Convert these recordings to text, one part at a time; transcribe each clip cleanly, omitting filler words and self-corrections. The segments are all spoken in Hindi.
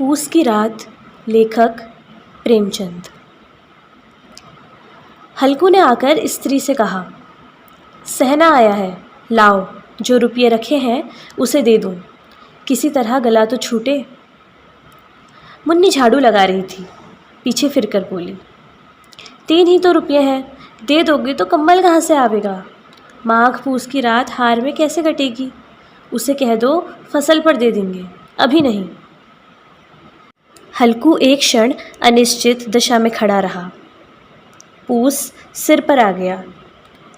पूस की रात। लेखक प्रेमचंद। हल्कू ने आकर स्त्री से कहा, सहना आया है, लाओ जो रुपये रखे हैं उसे दे दूं, किसी तरह गला तो छूटे। मुन्नी झाड़ू लगा रही थी, पीछे फिरकर बोली, 3 ही तो रुपये हैं, दे दोगे तो कम्बल कहाँ से आवेगा। माघ पूस की रात हार में कैसे कटेगी। उसे कह दो फसल पर दे देंगे, अभी नहीं। हल्कू एक क्षण अनिश्चित दशा में खड़ा रहा। पूस सिर पर आ गया।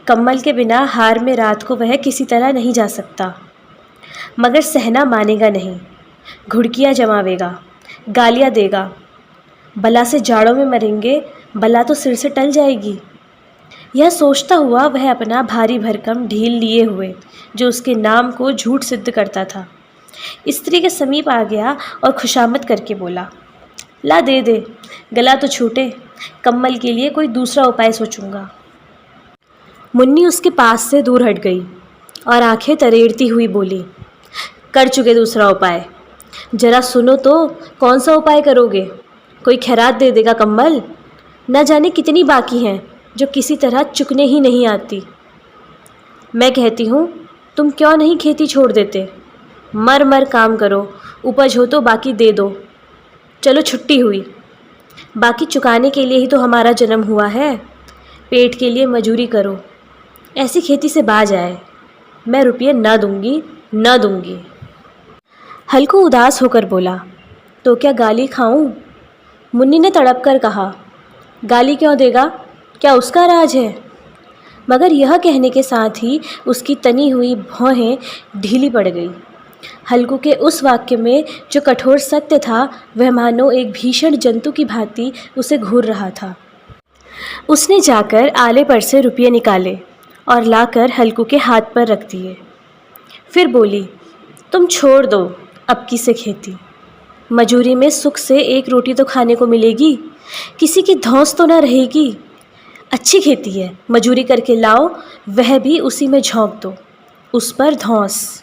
कम्बल के बिना हार में रात को वह किसी तरह नहीं जा सकता, मगर सहना मानेगा नहीं। घुड़कियाँ जमावेगा, गालियाँ देगा। बला से जाड़ों में मरेंगे, बला तो सिर से टल जाएगी। यह सोचता हुआ वह अपना भारी भरकम ढील लिए हुए, जो उसके नाम को झूठ सिद्ध करता था, स्त्री के समीप आ गया और खुशामद करके बोला, ला दे दे, गला तो छूटे, कम्बल के लिए कोई दूसरा उपाय सोचूंगा। मुन्नी उसके पास से दूर हट गई और आंखें तरेड़ती हुई बोली, कर चुके दूसरा उपाय, जरा सुनो तो, कौन सा उपाय करोगे। कोई खैरात दे देगा कम्बल, न जाने कितनी बाकी हैं जो किसी तरह चुकने ही नहीं आती। मैं कहती हूँ तुम क्यों नहीं खेती छोड़ देते, मर मर काम करो, उपज हो तो बाकी दे दो। चलो छुट्टी हुई, बाकी चुकाने के लिए ही तो हमारा जन्म हुआ है। पेट के लिए मजूरी करो, ऐसी खेती से बाज आए। मैं रुपये न दूंगी, न दूंगी। हल्कू उदास होकर बोला, तो क्या गाली खाऊं। मुन्नी ने तड़प कर कहा, गाली क्यों देगा, क्या उसका राज है। मगर यह कहने के साथ ही उसकी तनी हुई भौहें ढीली पड़ गई। हल्कू के उस वाक्य में जो कठोर सत्य था, वह मानो एक भीषण जंतु की भांति उसे घूर रहा था। उसने जाकर आले पर से रुपये निकाले और लाकर हल्कू के हाथ पर रख दिए। फिर बोली, तुम छोड़ दो अब की से खेती, मजूरी में सुख से एक रोटी तो खाने को मिलेगी, किसी की धौंस तो न रहेगी। अच्छी खेती है, मजूरी करके लाओ, वह भी उसी में झोंक दो, उस पर धौंस।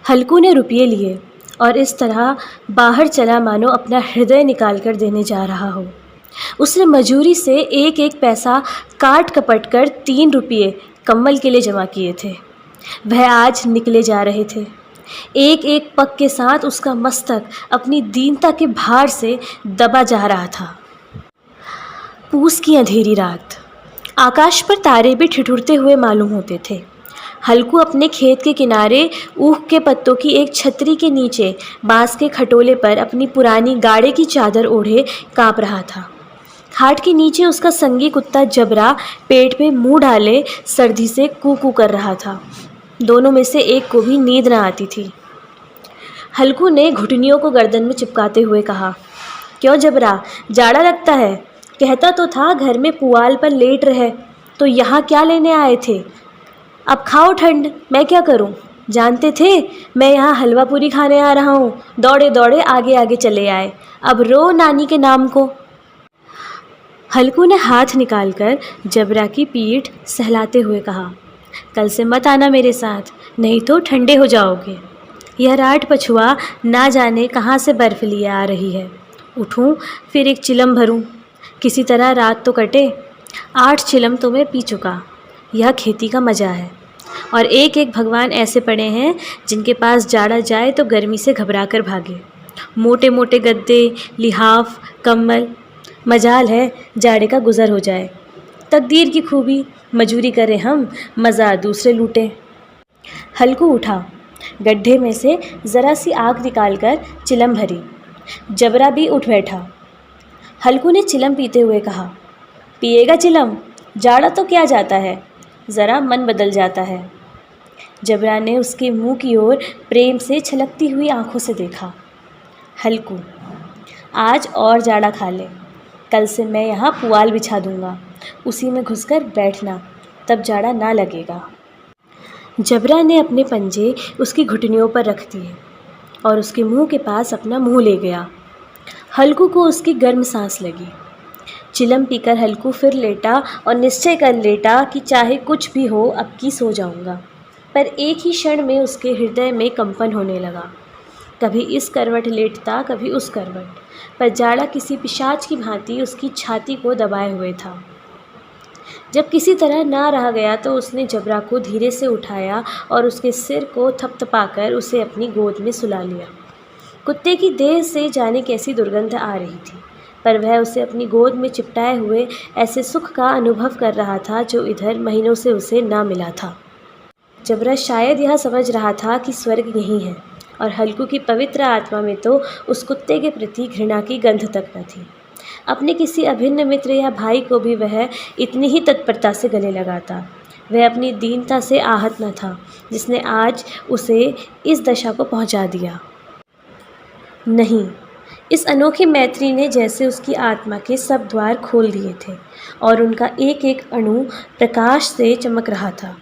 हल्कू ने रुपये लिए और इस तरह बाहर चला मानो अपना हृदय निकाल कर देने जा रहा हो। उसने मजूरी से एक एक पैसा काट कपट कर 3 रुपये कम्बल के लिए जमा किए थे। वह आज निकले जा रहे थे। एक एक पग के साथ उसका मस्तक अपनी दीनता के भार से दबा जा रहा था। पूस की अंधेरी रात। आकाश पर तारे भी ठिठुरते हुए मालूम होते थे। हल्कू अपने खेत के किनारे ऊख के पत्तों की एक छतरी के नीचे बांस के खटोले पर अपनी पुरानी गाड़े की चादर ओढ़े काँप रहा था। खाट के नीचे उसका संगी कुत्ता जबरा पेट में मुंह डाले सर्दी से कू कू कर रहा था। दोनों में से एक को भी नींद न आती थी। हल्कू ने घुटनियों को गर्दन में चिपकाते हुए कहा, क्यों जबरा, जाड़ा लगता है। कहता तो था घर में पुआल पर लेट रहे, तो यहाँ क्या लेने आए थे। अब खाओ ठंड, मैं क्या करूँ। जानते थे मैं यहाँ हलवा पूरी खाने आ रहा हूँ, दौड़े दौड़े आगे आगे चले आए, अब रो नानी के नाम को। हल्कू ने हाथ निकालकर जबरा की पीठ सहलाते हुए कहा, कल से मत आना मेरे साथ, नहीं तो ठंडे हो जाओगे। यह राट पछुआ ना जाने कहाँ से बर्फ़ लिए आ रही है। उठूं फिर एक चिलम भरूं, किसी तरह रात तो कटे। 8 चिलम तो मैं पी चुका। यह खेती का मज़ा है। और एक एक भगवान ऐसे पड़े हैं जिनके पास जाड़ा जाए तो गर्मी से घबरा कर भागे। मोटे मोटे गद्दे, लिहाफ, कम्बल। मजाल है जाड़े का गुज़र हो जाए। तकदीर की खूबी, मजूरी करें हम, मज़ा दूसरे लूटें। हल्कू उठा, गड्ढे में से ज़रा सी आग निकालकर चिलम भरी। जबरा भी उठ बैठा। हल्कू ने चिलम पीते हुए कहा, पिएगा चिलम, जाड़ा तो क्या जाता है, ज़रा मन बदल जाता है। जबरा ने उसके मुंह की ओर प्रेम से छलकती हुई आंखों से देखा। हल्कू, आज और जाड़ा खा ले, कल से मैं यहाँ पुआल बिछा दूँगा, उसी में घुसकर बैठना, तब जाड़ा ना लगेगा। जबरा ने अपने पंजे उसकी घुटनियों पर रख दिए और उसके मुंह के पास अपना मुंह ले गया। हल्कू को उसकी गर्म सांस लगी। चिलम पीकर हल्कू फिर लेटा और निश्चय कर लेटा कि चाहे कुछ भी हो अब की सो जाऊंगा। पर एक ही क्षण में उसके हृदय में कंपन होने लगा। कभी इस करवट लेटता, कभी उस करवट, पर जाड़ा किसी पिशाच की भांति उसकी छाती को दबाए हुए था। जब किसी तरह ना रह गया तो उसने जबरा को धीरे से उठाया और उसके सिर को थपथपाकर उसे अपनी गोद में सुला लिया। कुत्ते की देह से जाने कैसी दुर्गंध आ रही थी, पर वह उसे अपनी गोद में चिपटाए हुए ऐसे सुख का अनुभव कर रहा था जो इधर महीनों से उसे ना मिला था। जबरा शायद यह समझ रहा था कि स्वर्ग यहीं है, और हल्कू की पवित्र आत्मा में तो उस कुत्ते के प्रति घृणा की गंध तक न थी। अपने किसी अभिन्न मित्र या भाई को भी वह इतनी ही तत्परता से गले लगाता। वह अपनी दीनता से आहत न था, जिसने आज उसे इस दशा को पहुंचा दिया। नहीं, इस अनोखी मैत्री ने जैसे उसकी आत्मा के सब द्वार खोल दिए थे और उनका एक एक अणु प्रकाश से चमक रहा था।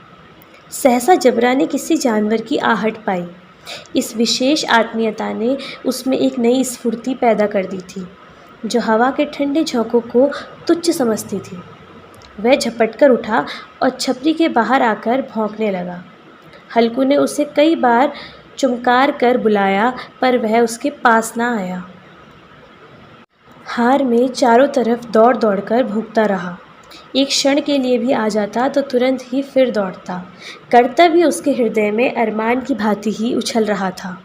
सहसा जबरा ने किसी जानवर की आहट पाई। इस विशेष आत्मीयता ने उसमें एक नई स्फूर्ति पैदा कर दी थी, जो हवा के ठंडे झोंकों को तुच्छ समझती थी। वह झपटकर उठा और छपरी के बाहर आकर भौंकने लगा। हल्कू ने उसे कई बार चुमकार कर बुलाया, पर वह उसके पास ना आया। हार में चारों तरफ दौड़ दौड़कर भूखता रहा। एक क्षण के लिए भी आ जाता तो तुरंत ही फिर दौड़ता। कर्तव्य उसके हृदय में अरमान की भांति ही उछल रहा था।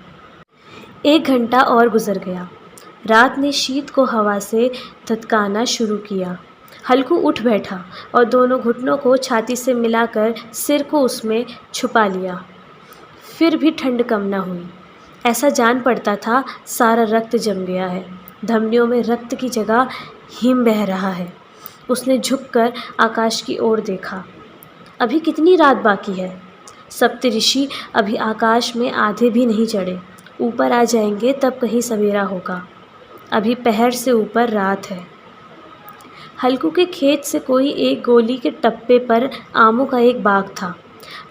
1 घंटा और गुजर गया। रात ने शीत को हवा से धधकाना शुरू किया। हल्कू उठ बैठा और दोनों घुटनों को छाती से मिलाकर सिर को उसमें छुपा लिया। फिर भी ठंड कम न हुई। ऐसा जान पड़ता था सारा रक्त जम गया है, धमनियों में रक्त की जगह हिम बह रहा है। उसने झुककर आकाश की ओर देखा। अभी कितनी रात बाकी है? सप्तऋषि अभी आकाश में आधे भी नहीं चढ़े। ऊपर आ जाएंगे तब कहीं सवेरा होगा। अभी पहर से ऊपर रात है। हल्कू के खेत से कोई एक गोली के टप्पे पर आमों का एक बाग था।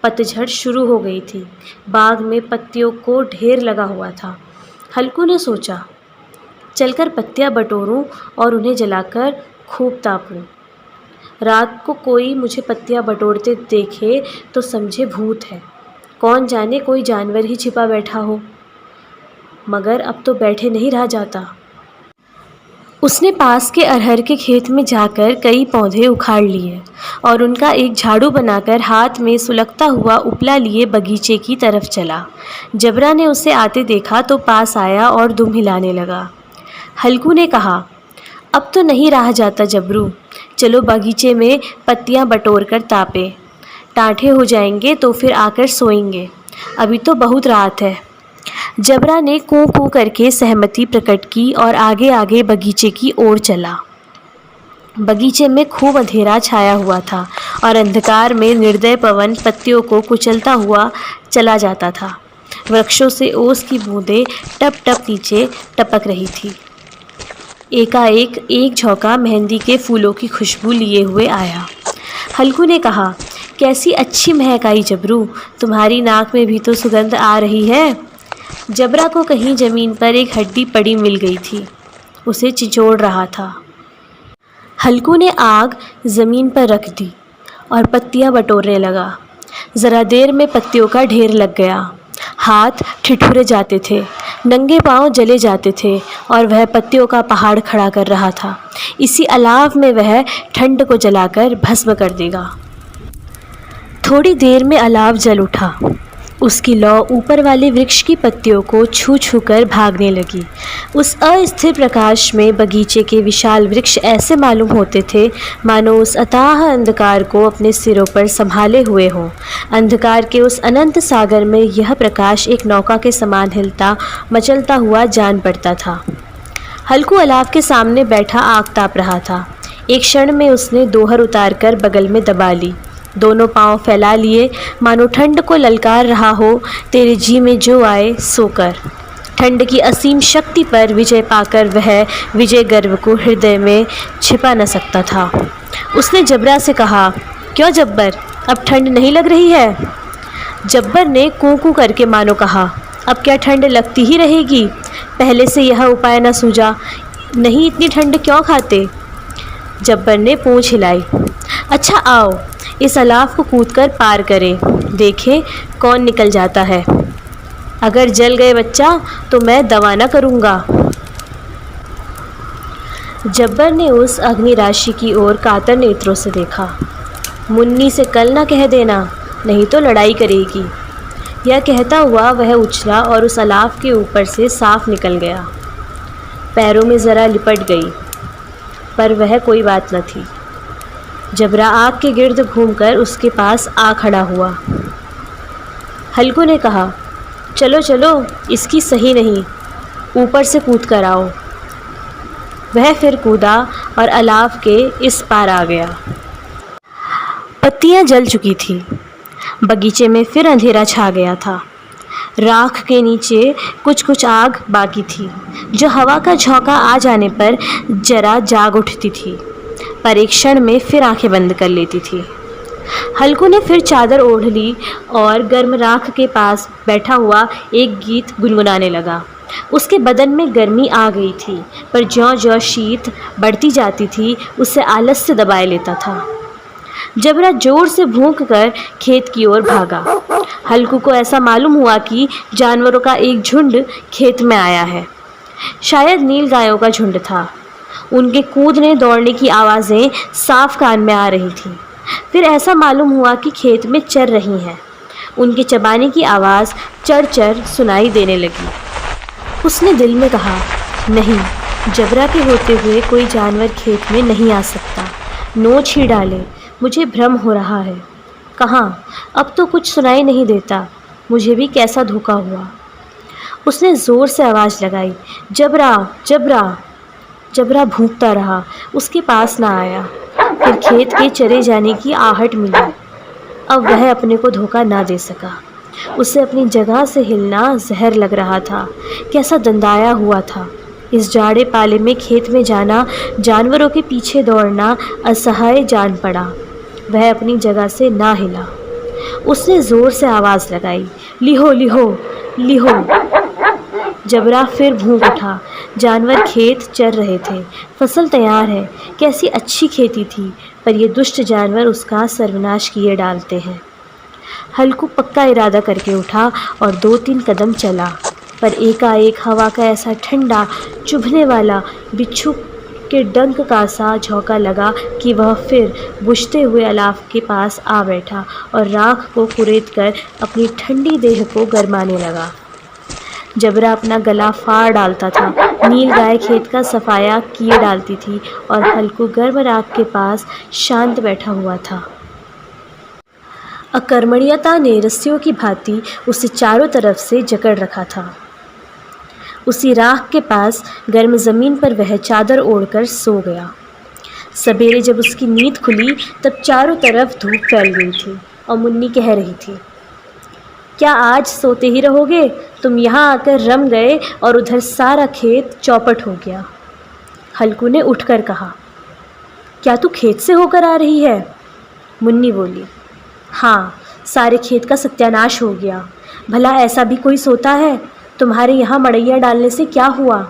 पतझड़ शुरू हो गई थी। बाग में पत्तियों को ढेर लगा हुआ था। हल्कू ने सोचा, चलकर पत्तियां बटोरूं और उन्हें जलाकर खूब तापूं। रात को कोई मुझे पत्तियां बटोरते देखे तो समझे भूत है। कौन जाने कोई जानवर ही छिपा बैठा हो। मगर अब तो बैठे नहीं रहा जाता। उसने पास के अरहर के खेत में जाकर कई पौधे उखाड़ लिए और उनका एक झाड़ू बनाकर हाथ में सुलगता हुआ उपला लिए बगीचे की तरफ चला। जबरा ने उसे आते देखा तो पास आया और दुम हिलाने लगा। हल्कू ने कहा, अब तो नहीं रहा जाता जबरू, चलो बगीचे में पत्तियां बटोर कर तापे। टाँठे हो जाएंगे तो फिर आकर सोएंगे। अभी तो बहुत रात है। जबरा ने कूं कूं करके सहमति प्रकट की और आगे आगे बगीचे की ओर चला। बगीचे में खूब अंधेरा छाया हुआ था और अंधकार में निर्दय पवन पत्तियों को कुचलता हुआ चला जाता था। वृक्षों से ओस की बूंदें टप टप नीचे टपक रही थी। एकाएक एक झोंका मेहंदी के फूलों की खुशबू लिए हुए आया। हल्कू ने कहा, कैसी अच्छी महक आई जबरू, तुम्हारी नाक में भी तो सुगंध आ रही है। जबरा को कहीं ज़मीन पर एक हड्डी पड़ी मिल गई थी। उसे चिचोड़ रहा था। हल्कू ने आग ज़मीन पर रख दी और पत्तियां बटोरने लगा। ज़रा देर में पत्तियों का ढेर लग गया। हाथ ठिठुरे जाते थे, नंगे पांव जले जाते थे और वह पत्तियों का पहाड़ खड़ा कर रहा था। इसी अलाव में वह ठंड को जलाकर भस्म कर देगा। थोड़ी देर में अलाव जल उठा। उसकी लौ ऊपर वाले वृक्ष की पत्तियों को छू छू कर भागने लगी। उस अस्थिर प्रकाश में बगीचे के विशाल वृक्ष ऐसे मालूम होते थे मानो उस अथाह अंधकार को अपने सिरों पर संभाले हुए हों। अंधकार के उस अनंत सागर में यह प्रकाश एक नौका के समान हिलता मचलता हुआ जान पड़ता था। हल्कू अलाव के सामने बैठा आग ताप रहा था। एक क्षण में उसने दोहर उतार कर बगल में दबा ली। दोनों पांव फैला लिए मानो ठंड को ललकार रहा हो, तेरे जी में जो आए सो कर। ठंड की असीम शक्ति पर विजय पाकर वह विजय गर्व को हृदय में छिपा न सकता था। उसने जबरा से कहा, क्यों जब्बर, अब ठंड नहीं लग रही है? जब्बर ने कूं कूं करके मानो कहा, अब क्या ठंड लगती ही रहेगी? पहले से यह उपाय न सूझा, नहीं इतनी ठंड क्यों खाते? जब्बर ने पूंछ हिलाई। अच्छा आओ, इस अलाव को कूदकर पार करें, देखें कौन निकल जाता है। अगर जल गए बच्चा तो मैं दवा न करूँगा। जब्बर ने उस अग्नि राशि की ओर कातर नेत्रों से देखा। मुन्नी से कल ना कह देना, नहीं तो लड़ाई करेगी। यह कहता हुआ वह उछला और उस अलाव के ऊपर से साफ निकल गया। पैरों में ज़रा लिपट गई, पर वह कोई बात न थी। जबरा आग के गिर्द घूमकर उसके पास आ खड़ा हुआ। हल्कू ने कहा, चलो चलो, इसकी सही नहीं, ऊपर से कूद कर आओ। वह फिर कूदा और अलाव के इस पार आ गया। पत्तियां जल चुकी थी। बगीचे में फिर अंधेरा छा गया था। राख के नीचे कुछ कुछ आग बाकी थी, जो हवा का झोंका आ जाने पर जरा जाग उठती थी, पर एक क्षण में फिर आंखें बंद कर लेती थी। हल्कू ने फिर चादर ओढ़ ली और गर्म राख के पास बैठा हुआ एक गीत गुनगुनाने लगा। उसके बदन में गर्मी आ गई थी, पर ज्यों-ज्यों शीत बढ़ती जाती थी उसे आलस से दबाए लेता था। जबरा जोर से भूंक कर खेत की ओर भागा। हल्कू को ऐसा मालूम हुआ कि जानवरों का एक झुंड खेत में आया है। शायद नील गायों का झुंड था। उनके कूदने दौड़ने की आवाज़ें साफ कान में आ रही थीं। फिर ऐसा मालूम हुआ कि खेत में चर रही हैं। उनके चबाने की आवाज़ चर-चर सुनाई देने लगी। उसने दिल में कहा, नहीं, जबरा के होते हुए कोई जानवर खेत में नहीं आ सकता। नोच ही डाले, मुझे भ्रम हो रहा है। कहाँ, अब तो कुछ सुनाई नहीं देता। मुझे भी कैसा धोखा हुआ। उसने ज़ोर से आवाज़ लगाई, जबरा, जबरा। जबरा भूंकता रहा, उसके पास ना आया। फिर खेत के चरे जाने की आहट मिली। अब वह अपने को धोखा ना दे सका। उसे अपनी जगह से हिलना जहर लग रहा था। कैसा दंदाया हुआ था। इस जाड़े पाले में खेत में जाना, जानवरों के पीछे दौड़ना असहाय जान पड़ा। वह अपनी जगह से ना हिला। उसने ज़ोर से आवाज़ लगाई, लिहो लिहो लिहो। जबरा फिर भूंक उठा। जानवर खेत चर रहे थे। फसल तैयार है। कैसी अच्छी खेती थी, पर ये दुष्ट जानवर उसका सर्वनाश किए डालते हैं। हल्कू पक्का इरादा करके उठा और 2-3 कदम चला, पर एकाएक हवा का ऐसा ठंडा चुभने वाला बिच्छू के डंक का सा झोंका लगा कि वह फिर बुझते हुए अलाव के पास आ बैठा और राख को कुरेद कर अपनी ठंडी देह को गरमाने लगा। जबरा अपना गला फाड़ डालता था। नील गाय खेत का सफाया किए डालती थी और हल्कू गर्म राख के पास शांत बैठा हुआ था। अकर्मण्यता ने रस्सियों की भांति उसे चारों तरफ से जकड़ रखा था। उसी राख के पास गर्म ज़मीन पर वह चादर ओढ़कर सो गया। सवेरे जब उसकी नींद खुली तब चारों तरफ धूप फैल गई थी और मुन्नी कह रही थी, क्या आज सोते ही रहोगे? तुम यहाँ आकर रम गए और उधर सारा खेत चौपट हो गया। हल्कू ने उठकर कहा, क्या तू खेत से होकर आ रही है? मुन्नी बोली, हाँ, सारे खेत का सत्यानाश हो गया। भला ऐसा भी कोई सोता है? तुम्हारे यहाँ मड़ैया डालने से क्या हुआ?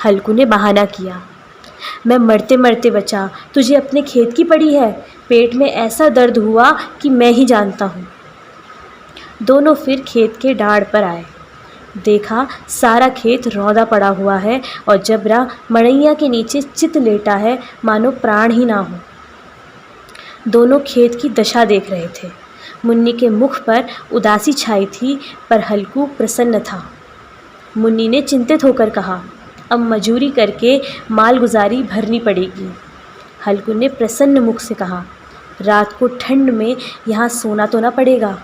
हल्कू ने बहाना किया, मैं मरते मरते बचा, तुझे अपने खेत की पड़ी है। पेट में ऐसा दर्द हुआ कि मैं ही जानता हूँ। दोनों फिर खेत के डाढ़ पर आए। देखा सारा खेत रौंदा पड़ा हुआ है और जबरा मड़ैया के नीचे चित लेटा है, मानो प्राण ही ना हो। दोनों खेत की दशा देख रहे थे। मुन्नी के मुख पर उदासी छाई थी, पर हल्कू प्रसन्न था। मुन्नी ने चिंतित होकर कहा, अब मजूरी करके मालगुजारी भरनी पड़ेगी। हल्कू ने प्रसन्न मुख से कहा, रात को ठंड में यहाँ सोना तो ना पड़ेगा।